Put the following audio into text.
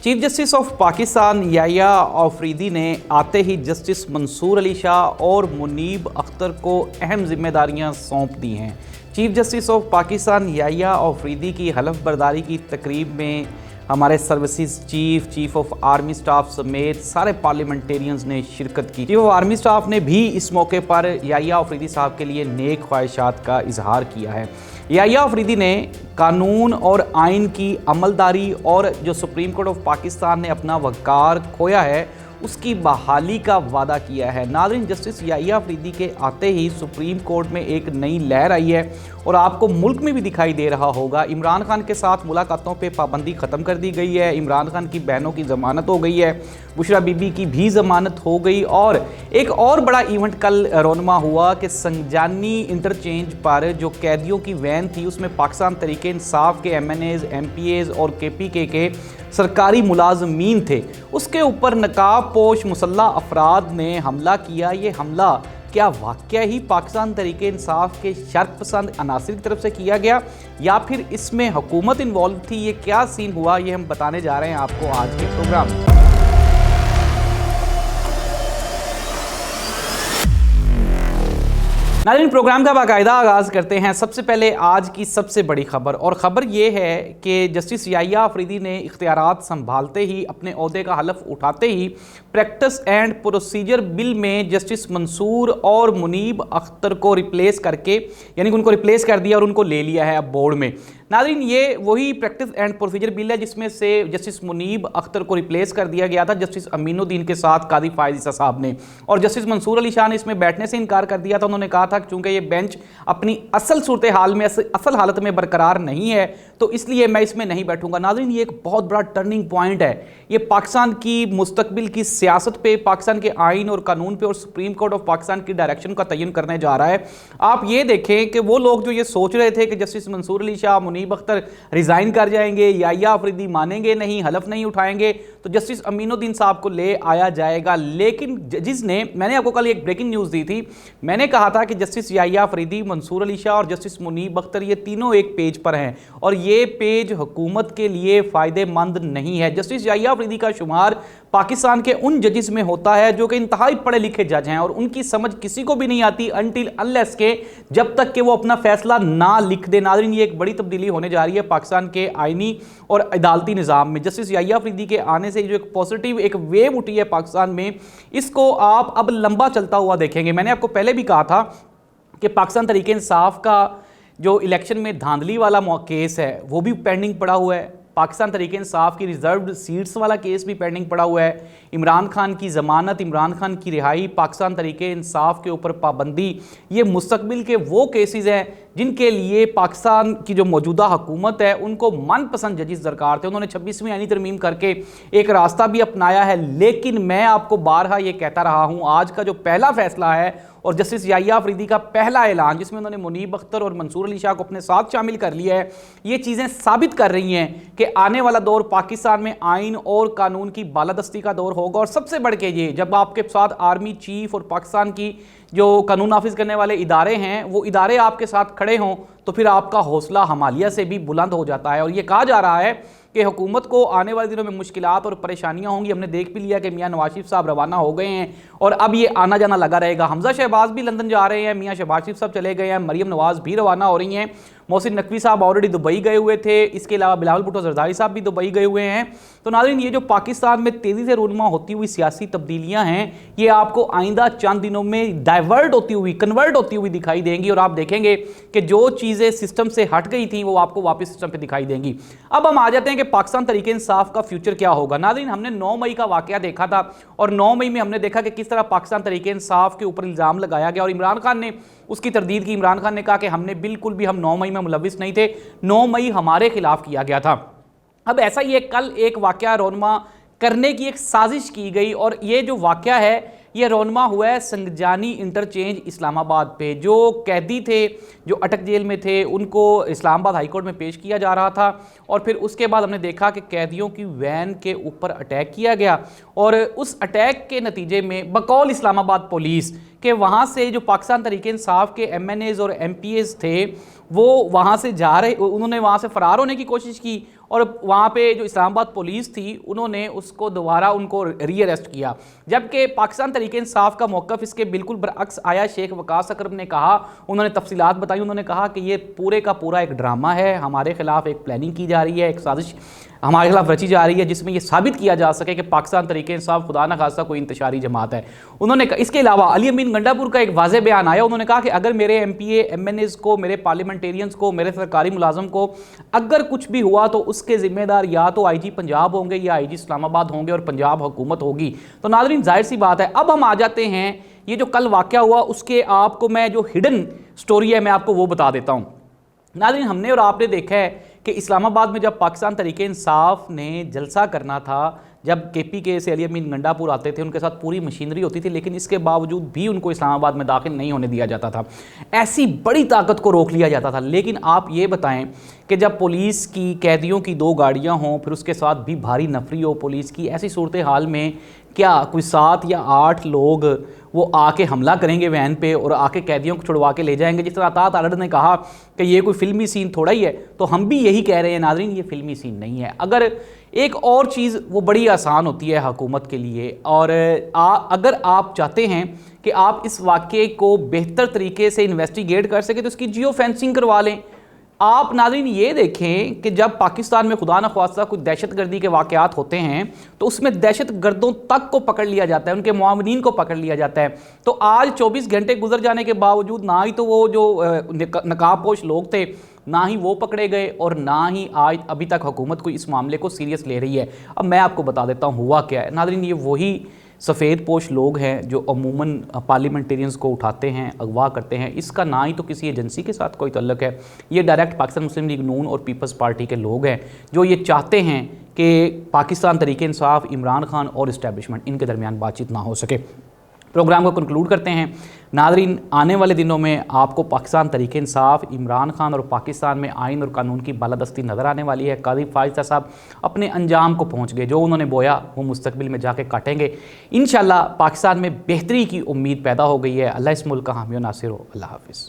Chief justice of Pakistan Yahya Afridi ने आते ही justice Mansoor Ali Shah और मुनीब अख्तर को अहम जिम्मेदारियां सौंप दी हैं। Chief justice of Pakistan Yahya Afridi की हलफ बर्दारी की तकरीब में हमारे services chief of army staff समेत सारे पार्लियामेंटेरियंस ने शिरकत की। चीफ ऑफ आर्मी स्टाफ ने भी इस मौके पर याह्या आफरीदी साहब के लिए नेक ख्वाहिशात का इजहार किया है। याह्या आफरीदी ने कानून और आइन की अमलदारी और जो सुप्रीम कोर्ट ऑफ पाकिस्तान ने अपना वक़ार खोया है उसकी बहाली का वादा किया है। नाज़रीन, जस्टिस याह्या आफरीदी के आते ही सुप्रीम कोर्ट में एक नई लहर आई है और आपको मुल्क में भी दिखाई दे रहा होगा। इमरान खान के साथ मुलाकातों पे पाबंदी ख़त्म कर दी गई है। इमरान खान की बहनों की ज़मानत हो गई है, बुशरा बीबी की भी ज़मानत हो गई। और एक और बड़ा इवेंट कल रोनमा हुआ कि संजानी इंटरचेंज पर जो कैदियों की वैन थी उसमें पाकिस्तान तहरीक इंसाफ के MNAs, MPAs और KPK के सरकारी मुलाजमीन थे। उसके ऊपर नकाबपोश मुसल्ला अफराद ने हमला किया। ये हमला क्या वाकया ही पाकिस्तान तहरीक इंसाफ के शर्त पसंद अनासिर की तरफ से किया गया या फिर इसमें हुकूमत इन्वॉल्व थी? ये क्या सीन हुआ, ये हम बताने जा रहे हैं आपको आज के प्रोग्राम में। नाज़रीन, प्रोग्राम का बाकायदा आगाज़ करते हैं। सबसे पहले आज की सबसे बड़ी खबर, और ख़बर ये है कि जस्टिस याह्या आफरीदी ने इख्तियारात संभालते ही, अपने ओहदे का हलफ उठाते ही प्रैक्टिस एंड प्रोसीजर बिल में जस्टिस मंसूर और मुनीब अख्तर को रिप्लेस करके, यानी कि उनको रिप्लेस कर दिया और उनको ले लिया है अब बोर्ड में। नाज़रीन, ये वही प्रैक्टिस एंड प्रोसीजर बिल है जिसमें से जस्टिस मुनीब अख्तर को रिप्लेस कर दिया गया था जस्टिस अमीनुद्दीन के साथ कादी फायज़ ईसा साहब ने, और जस्टिस मंसूर अली शाह ने इसमें बैठने से इनकार कर दिया था। उन्होंने कहा था चूंकि ये बेंच अपनी असल सूरत हाल में, असल हालत में बरकरार नहीं है तो इसलिए मैं इसमें नहीं बैठूंगा। नाज़रीन, ये एक बहुत बड़ा टर्निंग पॉइंट है। ये पाकिस्तान की मुस्तकबिल की सियासत पे, पाकिस्तान के आइन और कानून पे और सुप्रीम कोर्ट ऑफ पाकिस्तान की डायरेक्शन का तयन करने जा रहा है। आप ये देखें कि वो लोग जो ये सोच रहे थे कि जस्टिस मंसूर अली शाह, मुनीब अख्तर रिजाइन कर जाएंगे, याह्या आफरीदी मानेंगे नहीं, हलफ नहीं उठाएंगे, तो जस्टिस अमीनुद्दीन साहब को ले आया जाएगा। लेकिन जजिस ने, मैंने आपको कल एक ब्रेकिंग न्यूज़ दी थी, मैंने कहा था कि जस्टिस याह्या आफरीदी, मंसूर अली शाह और जस्टिस मुनीब अख्तर ये तीनों एक पेज पर हैं और ये पेज हुकूमत के लिए फ़ायदेमंद नहीं है। जस्टिस याह्या आफरीदी का शुमार पाकिस्तान के उन जजिस में होता है जो कि इंतहाई पढ़े लिखे जज हैं और उनकी समझ किसी को भी नहीं आती अनटिल अनलेस के, जब तक कि वो अपना फैसला ना लिख दे। नाज़रीन, ये एक बड़ी तब्दीली होने जा रही है पाकिस्तान के आइनी और अदालती निज़ाम में। जस्टिस याह्या आफरीदी के आने से जो एक पॉजिटिव एक वेव उठी है पाकिस्तान में, इसको आप अब लंबा चलता हुआ देखेंगे। मैंने आपको पहले भी कहा था कि पाकिस्तान तहरीक इंसाफ का जो इलेक्शन में धांधली वाला केस है वो भी पेंडिंग पड़ा हुआ है। पाकिस्तान तहरीक इंसाफ की रिजर्व्ड सीट्स वाला केस भी पेंडिंग पड़ा हुआ है। इमरान खान की ज़मानत, इमरान खान की रिहाई, पाकिस्तान तहरीक इंसाफ के ऊपर पाबंदी, ये मुस्तकबिल के वो केसेस हैं जिनके लिए पाकिस्तान की जो मौजूदा हुकूमत है उनको मनपसंद जजिस दरकार थे। उन्होंने 26वीं आईनी तरमीम करके एक रास्ता भी अपनाया है। लेकिन मैं आपको बारहा ये कहता रहा हूँ, आज का जो पहला फैसला है और जस्टिस याह्या आफरीदी का पहला ऐलान जिसमें उन्होंने मुनीब अख्तर और मंसूर अली शाह को अपने साथ शामिल कर लिया है, ये चीज़ें साबित कर रही हैं कि आने वाला दौर पाकिस्तान में आइन और कानून की बालादस्ती का दौर होगा। और सबसे बढ़ के ये, जब आपके साथ आर्मी चीफ और पाकिस्तान की जो कानून नाफिज करने वाले इदारे हैं वो इदारे आपके साथ खड़े हों तो फिर आपका हौसला हमालिया से भी बुलंद हो जाता है। और ये कहा जा रहा है कि हुकूमत को आने वाले दिनों में मुश्किलात और परेशानियां होंगी। हमने देख भी लिया कि मियां नवाज शरीफ साहब रवाना हो गए हैं और अब ये आना जाना लगा रहेगा। हमजा शहबाज भी लंदन जा रहे हैं, मियां शहबाज शरीफ साहब चले गए हैं, मरियम नवाज भी रवाना हो रही हैं, मोहसिन नकवी साहब ऑलरेडी दुबई गए हुए थे, इसके अलावा बिलावल भुट्टो जरदारी साहब भी दुबई गए हुए हैं। तो नाज़रीन, ये जो पाकिस्तान में तेज़ी से रूनमा होती हुई सियासी तब्दीलियां हैं ये आपको आइंदा चंद दिनों में डाइवर्ट होती हुई, कन्वर्ट होती हुई दिखाई देंगी और आप देखेंगे कि जो चीज़ें सिस्टम से हट गई थी वो आपको वापस सिस्टम पर दिखाई देंगी। अब हम आ जाते हैं कि पाकिस्तान तहरीक इंसाफ का फ्यूचर क्या होगा। नाज़रीन, हमने 9 मई का वाकया देखा था और 9 मई में हमने देखा कि किस तरह पाकिस्तान तहरीक इंसाफ के ऊपर इल्ज़ाम लगाया गया और इमरान खान ने उसकी तरदीद की। इमरान खान ने कहा कि हमने बिल्कुल भी, हम 9 मई में मुलविस नहीं थे, 9 मई हमारे खिलाफ किया गया था। अब ऐसा ही कल एक वाकया रोनमा करने की एक साजिश की गई और ये जो वाकया है ये रोनमा हुआ है संजानी इंटरचेंज इस्लामाबाद पे। जो कैदी थे जो अटक जेल में थे उनको इस्लामाबाद हाई कोर्ट में पेश किया जा रहा था और फिर उसके बाद हमने देखा कि कैदियों की वैन के ऊपर अटैक किया गया और उस अटैक के नतीजे में बकौल इस्लामाबाद पुलिस के वहाँ से जो पाकिस्तान तहरीक इंसाफ के MNAs और MPAs थे वो वहाँ से जा रहे, उन्होंने वहाँ से फ़रार होने की कोशिश की और वहाँ पे जो इस्लामाबाद पुलिस थी उन्होंने उसको दोबारा उनको रीअरेस्ट किया। जबकि पाकिस्तान तहरीक इंसाफ का मौक़िफ़ इसके बिल्कुल बरअक्स आया। शेख वकास अकरम ने कहा, उन्होंने तफसीलात बताई, उन्होंने कहा कि ये पूरे का पूरा एक ड्रामा है, हमारे खिलाफ एक प्लानिंग की जा रही है, एक साजिश हमारे खिलाफ रची जा रही है जिसमें ये साबित किया जा सके कि पाकिस्तान तहरीक इंसाफ खुदा न खास्ता कोई इंतशारी जमात है। उन्होंने इसके अलावा अली अमीन गंडापुर का एक वाज़ेह बयान आया, उन्होंने कहा कि अगर मेरे MPA MNAs को, मेरे पार्लियामेंटेरियंस को, मेरे सरकारी मुलाजम को अगर कुछ भी हुआ तो उसके ज़िम्मेदार या तो IG पंजाब होंगे या IG इस्लामाबाद होंगे और पंजाब हुकूमत होगी। तो नाज़रीन जाहिर सी बात है, अब हम आ जाते हैं ये जो कल वाक़या हुआ उसके आपको मैं जो हिडन स्टोरी है मैं आपको वो बता देता हूँ। नाज़रीन हमने और आपने देखा है कि इस्लामाबाद में जब पाकिस्तान तहरीक इंसाफ ने जलसा करना था, जब KPK से अली अमीन गंडापुर आते थे, उनके साथ पूरी मशीनरी होती थी, लेकिन इसके बावजूद भी उनको इस्लामाबाद में दाखिल नहीं होने दिया जाता था। ऐसी बड़ी ताकत को रोक लिया जाता था। लेकिन आप ये बताएं कि जब पुलिस की कैदियों की 2 गाड़ियां हों, फिर उसके साथ भी भारी नफरी हो पुलिस की, ऐसी सूरत हाल में क्या कोई 7 या 8 लोग वो आके हमला करेंगे वैन पे और आके कैदियों को छुड़वा के ले जाएंगे? जिस तरह अतात आलड़ ने कहा कि ये कोई फिल्मी सीन थोड़ा ही है, तो हम भी यही कह रहे हैं नाज़रीन, ये फिल्मी सीन नहीं है। अगर एक और चीज़ वो बड़ी आसान होती है हुकूमत के लिए, और अगर आप चाहते हैं कि आप इस वाक़े को बेहतर तरीके से इन्वेस्टिगेट कर सकें तो इसकी जियो फेंसिंग करवा लें। आप नाज़रीन ये देखें कि जब पाकिस्तान में खुदा न ख्वास्ता कुछ दहशतगर्दी के वाक़यात होते हैं तो उसमें दहशतगर्दों तक को पकड़ लिया जाता है, उनके मुआविनीन को पकड़ लिया जाता है। तो आज 24 घंटे गुजर जाने के बावजूद ना ही तो वो जो नकाबपोश लोग थे ना ही वो पकड़े गए और ना ही आज अभी तक हुकूमत कोई इस मामले को सीरियस ले रही है। अब मैं आपको बता देता हूँ हुआ क्या है। नाज़रीन ये वही सफ़ेद पोश लोग हैं जो अमूमन पार्लियामेंटेरियंस को उठाते हैं, अगवा करते हैं। इसका ना ही तो किसी एजेंसी के साथ कोई तल्लुक़ है, ये डायरेक्ट पाकिस्तान मुस्लिम लीग नून और पीपल्स पार्टी के लोग हैं जो ये चाहते हैं कि पाकिस्तान तहरीक इंसाफ, इमरान खान और इस्टेब्लिशमेंट इनके दरमियान बातचीत ना हो सके। प्रोग्राम को कंक्लूड करते हैं। नाज़रीन आने वाले दिनों में आपको पाकिस्तान तहरीक इंसाफ, इमरान खान और पाकिस्तान में आइन और कानून की बालादस्ती नज़र आने वाली है। काजी फायज़ साहब अपने अंजाम को पहुँच गए, जो उन्होंने बोया वो मुस्तकबिल में जाके काटेंगे। इंशाअल्लाह पाकिस्तान में बेहतरी की उम्मीद पैदा हो गई है। अल्लाह इस मुल्क का हामी और नासिर हो। अल्लाह हाफ़िज़।